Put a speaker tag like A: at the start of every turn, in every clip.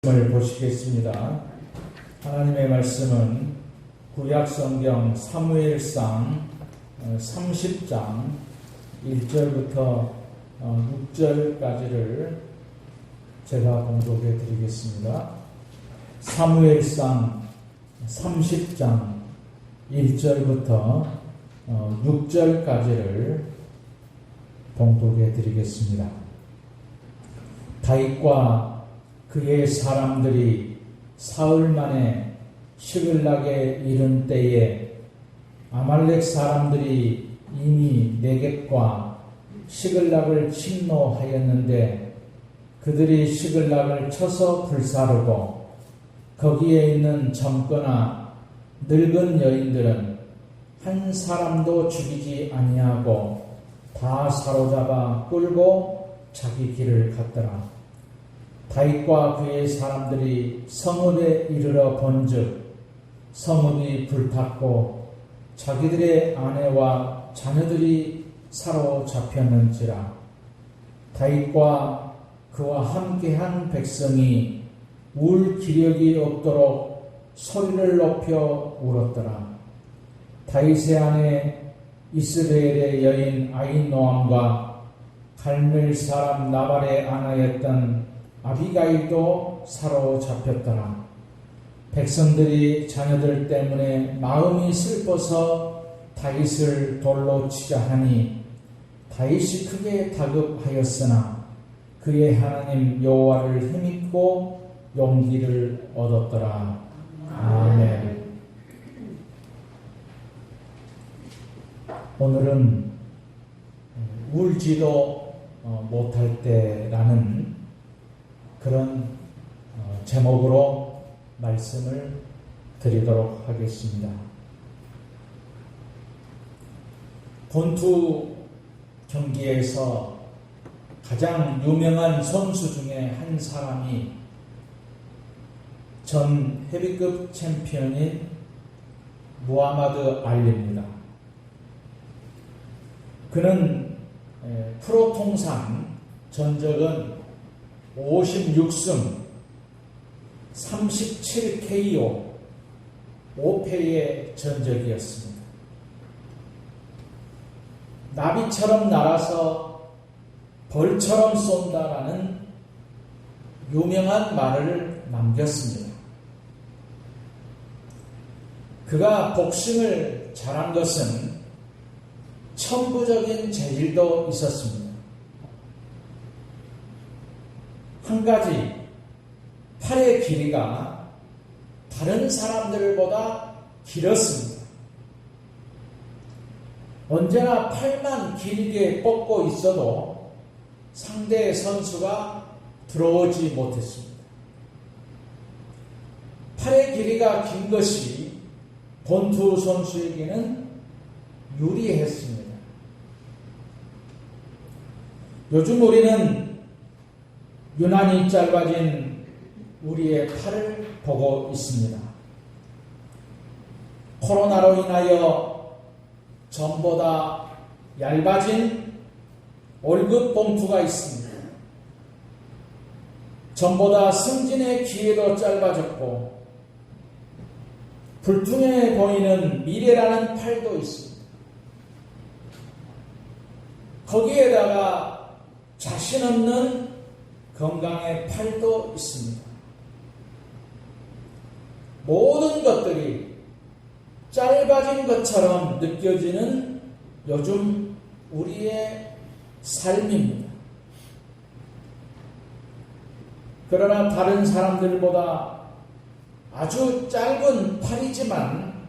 A: 말씀을 보시겠습니다. 하나님의 말씀은 구약성경 사무엘상 30장 1절부터 6절까지를 제가 봉독해 드리겠습니다. 사무엘상 30장 1절부터 6절까지를 봉독해 드리겠습니다. 다윗과 그의 사람들이 사흘 만에 시글락에 이른 때에 아말렉 사람들이 이미 네겝과 시글락을 침노하였는데 그들이 시글락을 쳐서 불사르고 거기에 있는 젊거나 늙은 여인들은 한 사람도 죽이지 아니하고 다 사로잡아 끌고 자기 길을 갔더라. 다윗과 그의 사람들이 성읍에 이르러 본즉 성읍이 불탔고 자기들의 아내와 자녀들이 사로잡혔는지라. 다윗과 그와 함께한 백성이 울 기력이 없도록 소리를 높여 울었더라. 다윗의 아내 이스라엘의 여인 아히노암과 갈멜 사람 나발의 아내였던 아비가일도 사로잡혔더라. 백성들이 자녀들 때문에 마음이 슬퍼서 다윗을 돌로 치자 하니 다윗이 크게 다급하였으나 그의 하나님 여호와를 힘입고 용기를 얻었더라. 아멘. 오늘은 울지도 못할 때라는 그런 제목으로 말씀을 드리도록 하겠습니다. 본투 경기에서 가장 유명한 선수 중에 한 사람이 전 헤비급 챔피언인 무하마드 알리입니다. 그는 프로 통산 전적은 56승 37KO 5패의 전적이었습니다. 나비처럼 날아서 벌처럼 쏜다라는 유명한 말을 남겼습니다. 그가 복싱을 잘한 것은 천부적인 재질도 있었습니다. 한 가지, 팔의 길이가 다른 사람들보다 길었습니다. 언제나 팔만 길게 뻗고 있어도 상대 선수가 들어오지 못했습니다. 팔의 길이가 긴 것이 본투 선수에게는 유리했습니다. 요즘 우리는 유난히 짧아진 우리의 팔을 보고 있습니다. 코로나로 인하여 전보다 얇아진 월급 봉투가 있습니다. 전보다 승진의 기회도 짧아졌고 불투명해 보이는 미래라는 팔도 있습니다. 거기에다가 자신 없는 건강의 팔도 있습니다. 모든 것들이 짧아진 것처럼 느껴지는 요즘 우리의 삶입니다. 그러나 다른 사람들보다 아주 짧은 팔이지만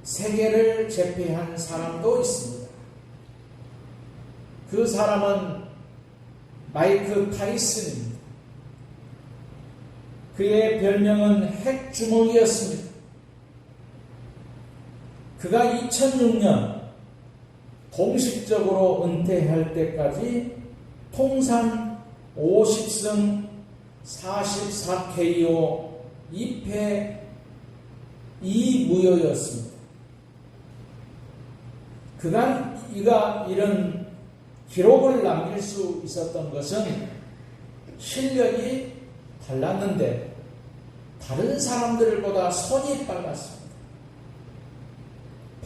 A: 세계를 제패한 사람도 있습니다. 그 사람은 마이크 타이슨입니다. 그의 별명은 핵주먹이었습니다. 그가 2006년 공식적으로 은퇴할 때까지 통산 50승 44KO 2패 2무효였습니다. 그가 이런 기록을 남길 수 있었던 것은 실력이 달랐는데 다른 사람들보다 손이 빨랐습니다.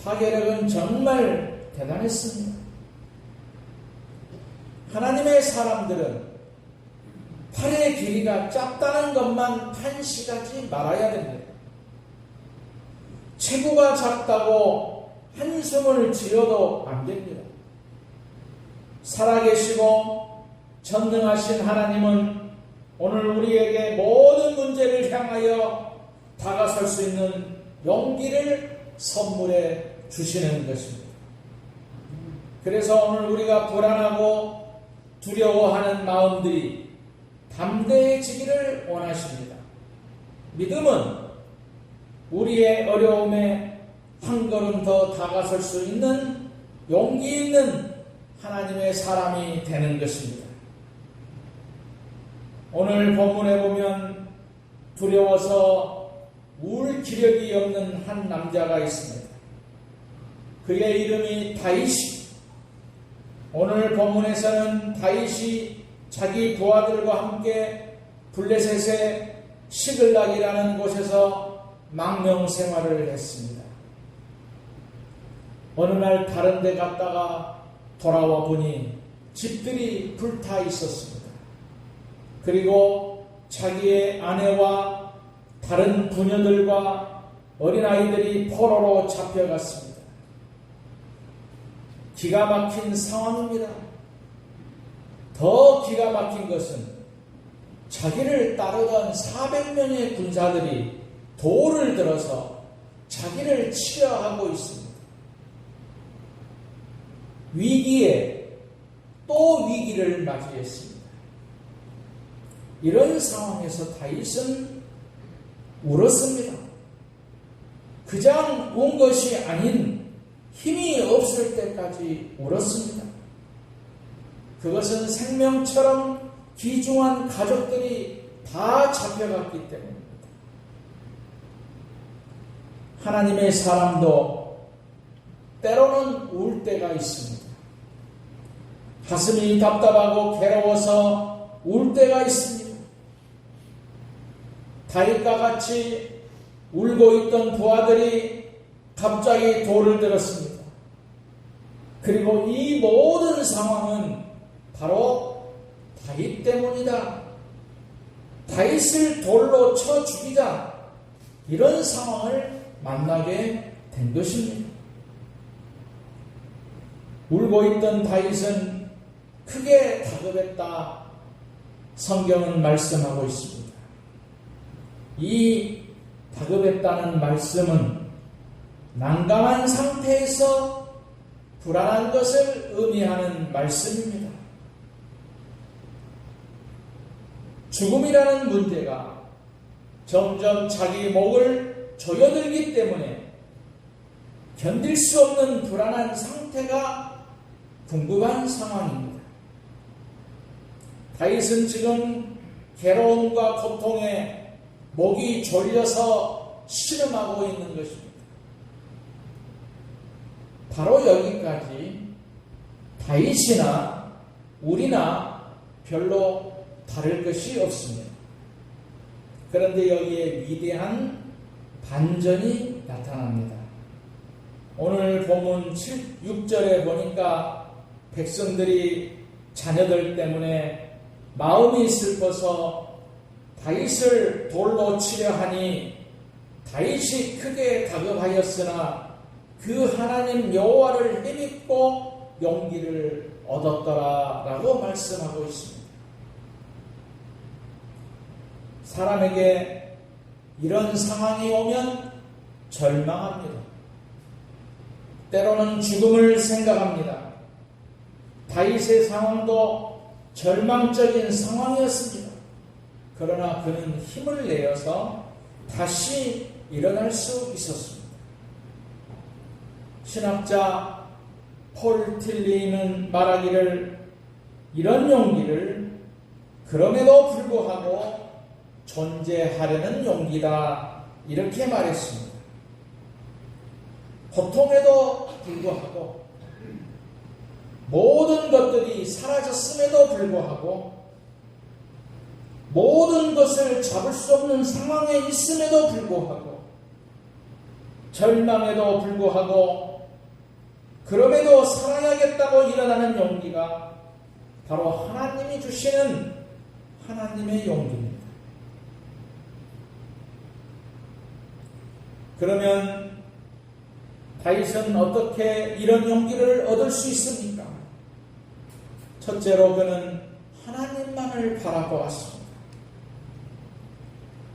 A: 파괴력은 정말 대단했습니다. 하나님의 사람들은 팔의 길이가 짧다는 것만 탄식하지 말아야 됩니다. 체구가 작다고 한숨을 지어도 안 됩니다. 살아계시고 전능하신 하나님은 오늘 우리에게 모든 문제를 향하여 다가설 수 있는 용기를 선물해 주시는 것입니다. 그래서 오늘 우리가 불안하고 두려워하는 마음들이 담대해지기를 원하십니다. 믿음은 우리의 어려움에 한 걸음 더 다가설 수 있는 용기 있는 하나님의 사람이 되는 것입니다. 오늘 본문에 보면 두려워서 울 기력이 없는 한 남자가 있습니다. 그의 이름이 다윗이. 오늘 본문에서는 다윗이 자기 부하들과 함께 블레셋의 시글락이라는 곳에서 망명 생활을 했습니다. 어느 날 다른 데 갔다가 돌아와 보니 집들이 불타 있었습니다. 그리고 자기의 아내와 다른 부녀들과 어린아이들이 포로로 잡혀갔습니다. 기가 막힌 상황입니다. 더 기가 막힌 것은 자기를 따르던 400명의 군사들이 돌을 들어서 자기를 치려하고 있습니다. 위기에 또 위기를 맞이했습니다. 이런 상황에서 다윗은 울었습니다. 그냥 운 것이 아닌 힘이 없을 때까지 울었습니다. 그것은 생명처럼 귀중한 가족들이 다 잡혀갔기 때문입니다. 하나님의 사람도 때로는 울 때가 있습니다. 가슴이 답답하고 괴로워서 울 때가 있습니다. 다윗과 같이 울고 있던 부하들이 갑자기 돌을 들었습니다. 그리고 이 모든 상황은 바로 다윗 때문이다. 다윗을 돌로 쳐 죽이자. 이런 상황을 만나게 된 것입니다. 울고 있던 다윗은 크게 다급했다. 성경은 말씀하고 있습니다. 이 다급했다는 말씀은 난감한 상태에서 불안한 것을 의미하는 말씀입니다. 죽음이라는 문제가 점점 자기 목을 조여들기 때문에 견딜 수 없는 불안한 상태가 궁금한 상황입니다. 다윗은 지금 괴로움과 고통에 목이 졸려서 씨름하고 있는 것입니다. 바로 여기까지 다윗이나 우리나 별로 다를 것이 없습니다. 그런데 여기에 위대한 반전이 나타납니다. 오늘 본문 6절에 보니까 백성들이 자녀들 때문에 마음이 슬퍼서 다윗을 돌로 치려 하니 다윗이 크게 다급하였으나 그 하나님 여호와를 힘입고 용기를 얻었더라라고 말씀하고 있습니다. 사람에게 이런 상황이 오면 절망합니다. 때로는 죽음을 생각합니다. 다윗의 상황도 절망적인 상황이었습니다. 그러나 그는 힘을 내어서 다시 일어날 수 있었습니다. 신학자 폴 틸리는 말하기를 이런 용기를 그럼에도 불구하고 존재하려는 용기다 이렇게 말했습니다. 고통에도 불구하고 모든 것들이 사라졌음에도 불구하고 모든 것을 잡을 수 없는 상황에 있음에도 불구하고, 절망에도 불구하고, 그럼에도 살아야겠다고 일어나는 용기가 바로 하나님이 주시는 하나님의 용기입니다. 그러면 다윗은 어떻게 이런 용기를 얻을 수 있습니까? 첫째로 그는 하나님만을 바라보았습니다.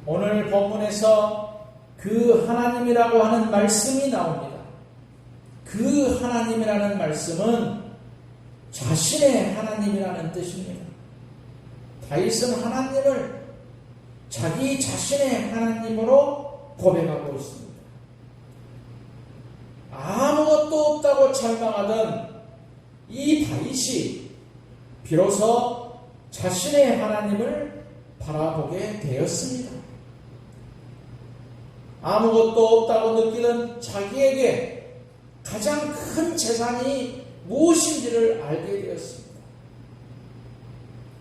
A: 오늘 본문에서 그 하나님이라고 하는 말씀이 나옵니다. 그 하나님이라는 말씀은 자신의 하나님이라는 뜻입니다. 다윗은 하나님을 자기 자신의 하나님으로 고백하고 있습니다. 아무것도 없다고 절망하던 이 다윗이 비로소 자신의 하나님을 바라보게 되었습니다. 아무것도 없다고 느끼던 자기에게 가장 큰 재산이 무엇인지를 알게 되었습니다.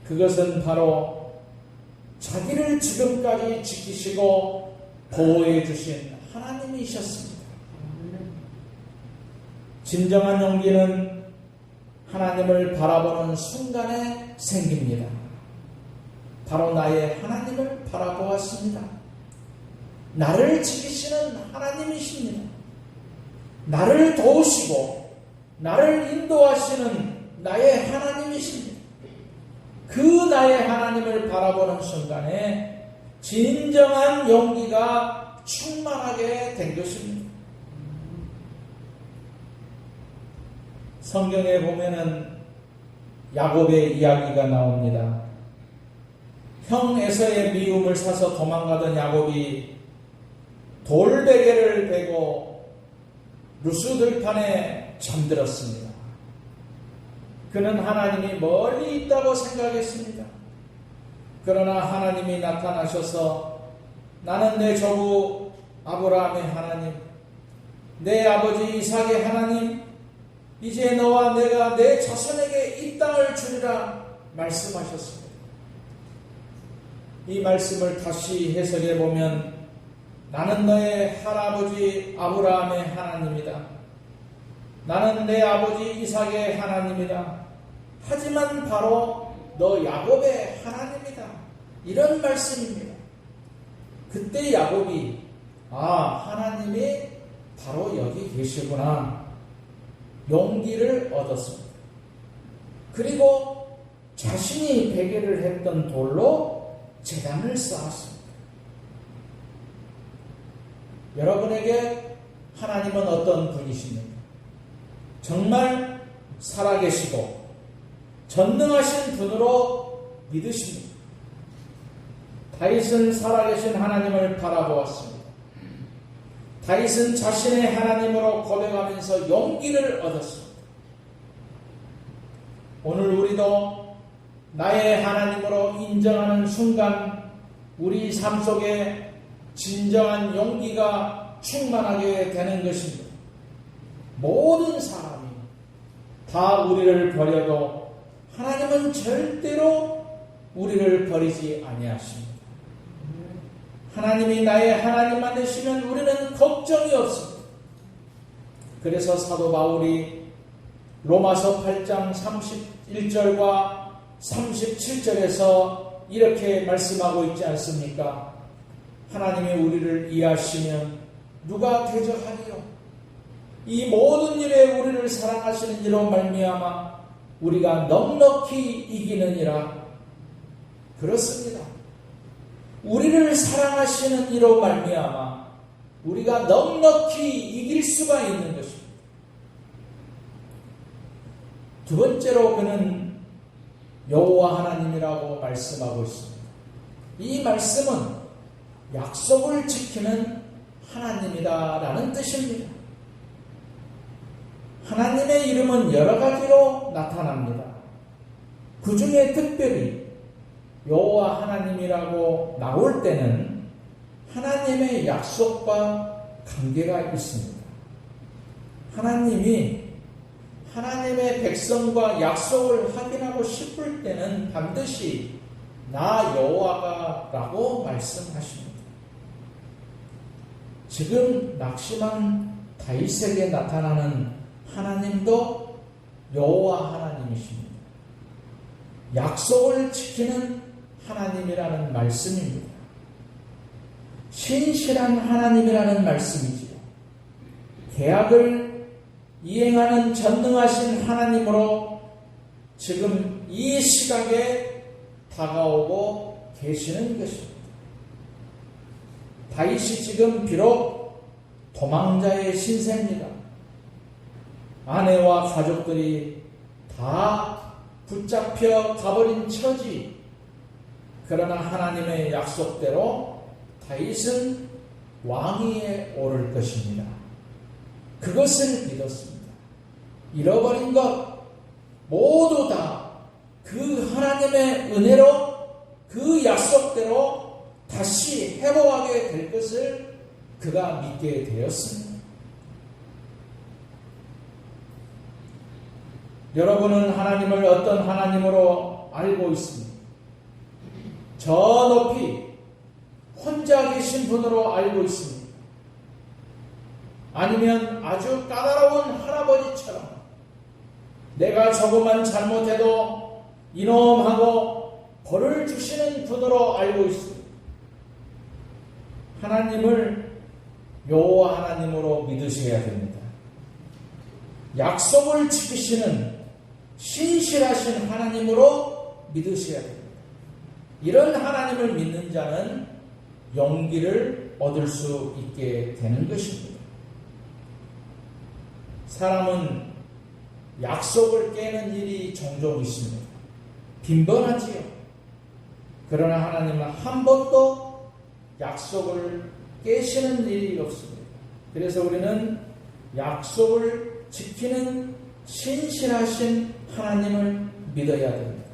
A: 그것은 바로 자기를 지금까지 지키시고 보호해 주신 하나님이셨습니다. 진정한 용기는 하나님을 바라보는 순간에 생깁니다. 바로 나의 하나님을 바라보았습니다. 나를 지키시는 하나님이십니다. 나를 도우시고 나를 인도하시는 나의 하나님이십니다. 그 나의 하나님을 바라보는 순간에 진정한 용기가 충만하게 된 것입니다. 성경에 보면은 야곱의 이야기가 나옵니다. 형 에서의 미움을 사서 도망가던 야곱이 돌베개를 베고 루스 들판에 잠들었습니다. 그는 하나님이 멀리 있다고 생각했습니다. 그러나 하나님이 나타나셔서 나는 내 조부 아브라함의 하나님, 내 아버지 이삭의 하나님, 이제 너와 내가 내 자손에게 이 땅을 주리라 말씀하셨습니다. 이 말씀을 다시 해석해 보면 나는 너의 할아버지 아브라함의 하나님이다. 나는 내 아버지 이삭의 하나님이다. 하지만 바로 너 야곱의 하나님이다. 이런 말씀입니다. 그때 야곱이 하나님이 바로 여기 계시구나. 용기를 얻었습니다. 그리고 자신이 베개를 했던 돌로 제단을 쌓았습니다. 여러분에게 하나님은 어떤 분이십니까? 정말 살아계시고 전능하신 분으로 믿으십니까? 다윗은 살아계신 하나님을 바라보았습니다. 다윗은 자신의 하나님으로 고백하면서 용기를 얻었습니다. 오늘 우리도 나의 하나님으로 인정하는 순간 우리 삶 속에 진정한 용기가 충만하게 되는 것입니다. 모든 사람이 다 우리를 버려도 하나님은 절대로 우리를 버리지 아니하십니다. 하나님이 나의 하나님만 되시면 우리는 걱정이 없습니다. 그래서 사도 바울이 로마서 8장 31절과 37절에서 이렇게 말씀하고 있지 않습니까? 하나님이 우리를 이해하시면 누가 대적하리요? 이 모든 일에 우리를 사랑하시는 이로 말미암아 우리가 넉넉히 이기느니라. 그렇습니다. 우리를 사랑하시는 이로 말미암아 우리가 넉넉히 이길 수가 있는 것입니다. 두 번째로 그는 여호와 하나님이라고 말씀하고 있습니다. 이 말씀은 약속을 지키는 하나님이다라는 뜻입니다. 하나님의 이름은 여러 가지로 나타납니다. 그 중에 특별히 여호와 하나님이라고 나올 때는 하나님의 약속과 관계가 있습니다. 하나님이 하나님의 백성과 약속을 확인하고 싶을 때는 반드시 나 여호와가 라고 말씀하십니다. 지금 낙심한 다윗에게 나타나는 하나님도 여호와 하나님이십니다. 약속을 지키는 하나님이라는 말씀입니다. 신실한 하나님이라는 말씀이지요. 계약을 이행하는 전능하신 하나님으로 지금 이 시각에 다가오고 계시는 것입니다. 다윗이 지금 비록 도망자의 신세입니다. 아내와 가족들이 다 붙잡혀 가버린 처지. 그러나 하나님의 약속대로 다윗은 왕위에 오를 것입니다. 그것을 믿었습니다. 잃어버린 것 모두 다 그 하나님의 은혜로 그 약속대로 다시 회복하게 될 것을 그가 믿게 되었습니다. 여러분은 하나님을 어떤 하나님으로 알고 있습니다. 저 높이 혼자 계신 분으로 알고 있습니다. 아니면 아주 까다로운 할아버지처럼 내가 조금만 잘못해도 이놈하고 벌을 주시는 분으로 알고 있습니다. 하나님을 여호와 하나님으로 믿으셔야 됩니다. 약속을 지키시는 신실하신 하나님으로 믿으셔야 됩니다. 이런 하나님을 믿는 자는 용기를 얻을 수 있게 되는 것입니다. 사람은 약속을 깨는 일이 종종 있습니다. 빈번하지요. 그러나 하나님은 한 번도 약속을 깨시는 일이 없습니다. 그래서 우리는 약속을 지키는 신실하신 하나님을 믿어야 됩니다.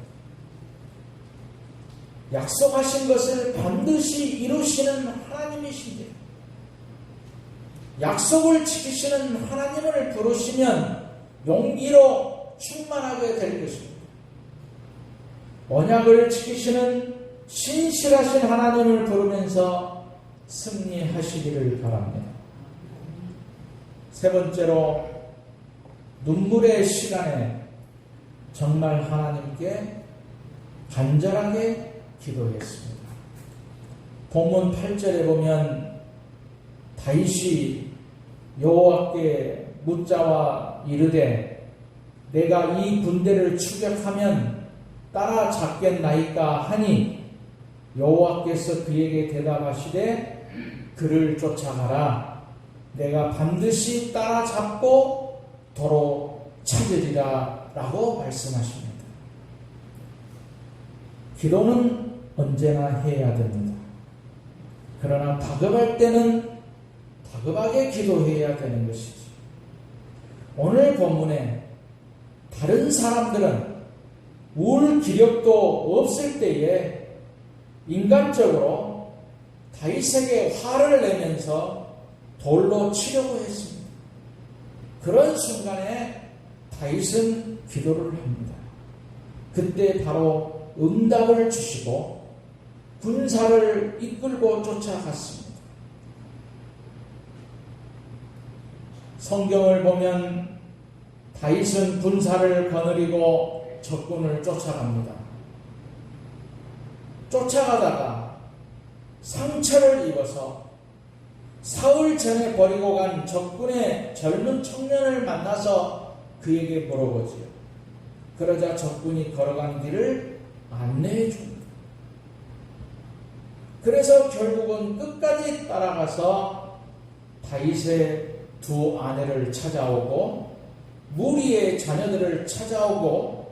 A: 약속하신 것을 반드시 이루시는 하나님이십니다. 약속을 지키시는 하나님을 부르시면 용기로 충만하게 될 것입니다. 언약을 지키시는 신실하신 하나님을 부르면서 승리하시기를 바랍니다. 세 번째로 눈물의 시간에 정말 하나님께 간절하게 기도했습니다. 본문 8절에 보면 다윗이 여호와께 묻자와 이르되 내가 이 군대를 추격하면 따라잡겠나이까 하니 여호와께서 그에게 대답하시되 그를 쫓아가라. 내가 반드시 따라잡고 도로 찾으리라 라고 말씀하십니다. 기도는 언제나 해야 됩니다. 그러나 다급할 때는 다급하게 기도해야 되는 것이지. 오늘 본문에 다른 사람들은 울 기력도 없을 때에 인간적으로 다윗에게 화를 내면서 돌로 치려고 했습니다. 그런 순간에 다윗은 기도를 합니다. 그때 바로 응답을 주시고 군사를 이끌고 쫓아갔습니다. 성경을 보면 다윗은 군사를 거느리고 적군을 쫓아갑니다. 쫓아가다가 상처를 입어서 사흘 전에 버리고 간 적군의 젊은 청년을 만나서 그에게 물어보지요. 그러자 적군이 걸어간 길을 안내해 줍니다. 그래서 결국은 끝까지 따라가서 다윗의 두 아내를 찾아오고 무리의 자녀들을 찾아오고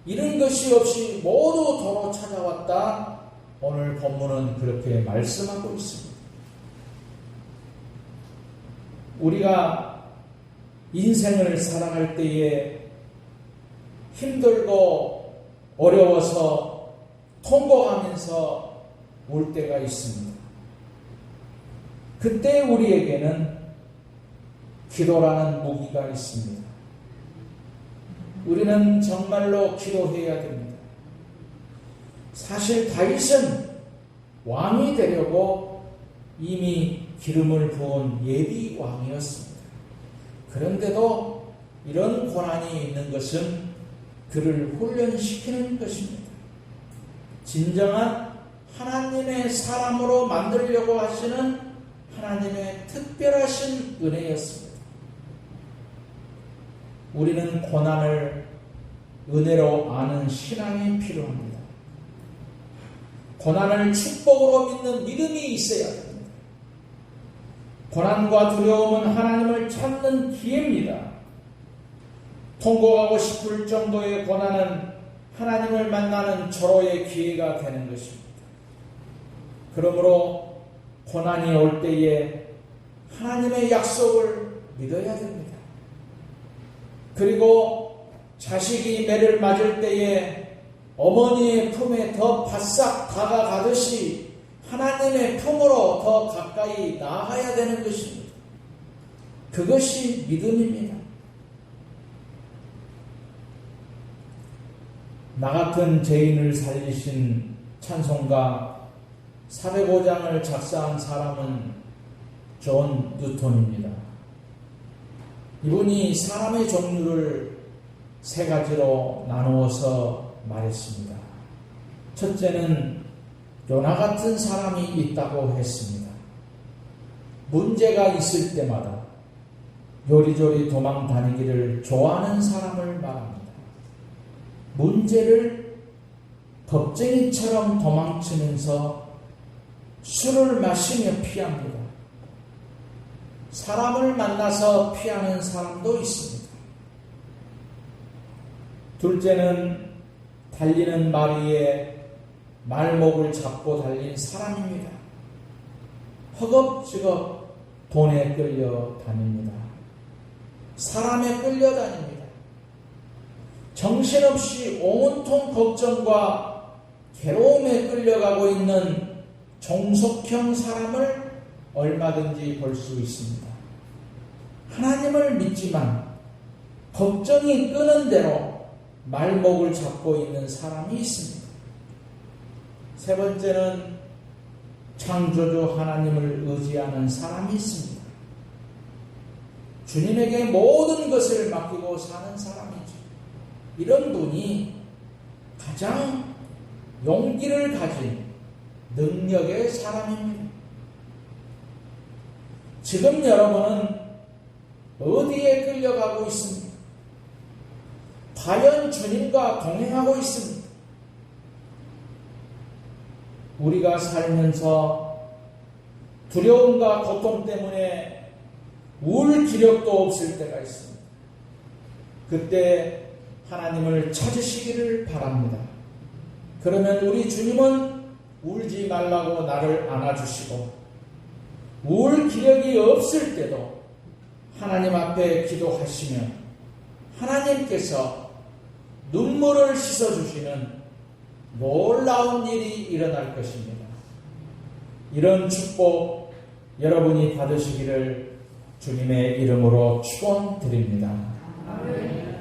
A: 이런 것이 없이 모두 도로 찾아왔다. 오늘 본문은 그렇게 말씀하고 있습니다. 우리가 인생을 살아갈 때에 힘들고 어려워서 통곡하면서 올 때가 있습니다. 그때 우리에게는 기도라는 무기가 있습니다. 우리는 정말로 기도해야 됩니다. 사실 다윗은 왕이 되려고 이미 기름을 부은 예비 왕이었습니다. 그런데도 이런 고난이 있는 것은 그를 훈련시키는 것입니다. 진정한 하나님의 사람으로 만들려고 하시는 하나님의 특별하신 은혜였습니다. 우리는 고난을 은혜로 아는 신앙이 필요합니다. 고난을 축복으로 믿는 믿음이 있어야 됩니다. 고난과 두려움은 하나님을 찾는 기회입니다. 통곡하고 싶을 정도의 고난은 하나님을 만나는 절호의 기회가 되는 것입니다. 그러므로 고난이 올 때에 하나님의 약속을 믿어야 됩니다. 그리고 자식이 매를 맞을 때에 어머니의 품에 더 바싹 다가가듯이 하나님의 품으로 더 가까이 나아가야 되는 것입니다. 그것이 믿음입니다. 나 같은 죄인을 살리신 찬송가 405장을 작사한 사람은 존 뉴턴입니다. 이분이 사람의 종류를 세 가지로 나누어서 말했습니다. 첫째는 요나 같은 사람이 있다고 했습니다. 문제가 있을 때마다 요리조리 도망 다니기를 좋아하는 사람을 말합니다. 문제를 겁쟁이처럼 도망치면서 술을 마시며 피합니다. 사람을 만나서 피하는 사람도 있습니다. 둘째는 달리는 말 위에 말목을 잡고 달린 사람입니다. 허겁지겁 돈에 끌려 다닙니다. 사람에 끌려 다닙니다. 정신없이 온통 걱정과 괴로움에 끌려가고 있는 종속형 사람을 얼마든지 볼 수 있습니다. 하나님을 믿지만 걱정이 끄는 대로 말목을 잡고 있는 사람이 있습니다. 세 번째는 창조주 하나님을 의지하는 사람이 있습니다. 주님에게 모든 것을 맡기고 사는 사람이죠. 이런 분이 가장 용기를 가진 능력의 사람입니다. 지금 여러분은 어디에 끌려가고 있습니까? 과연 주님과 동행하고 있습니다. 우리가 살면서 두려움과 고통 때문에 울 기력도 없을 때가 있습니다. 그때 하나님을 찾으시기를 바랍니다. 그러면 우리 주님은 울지 말라고 나를 안아주시고 울 기력이 없을 때도 하나님 앞에 기도하시면 하나님께서 눈물을 씻어주시는 놀라운 일이 일어날 것입니다. 이런 축복 여러분이 받으시기를 주님의 이름으로 축원드립니다. 아멘.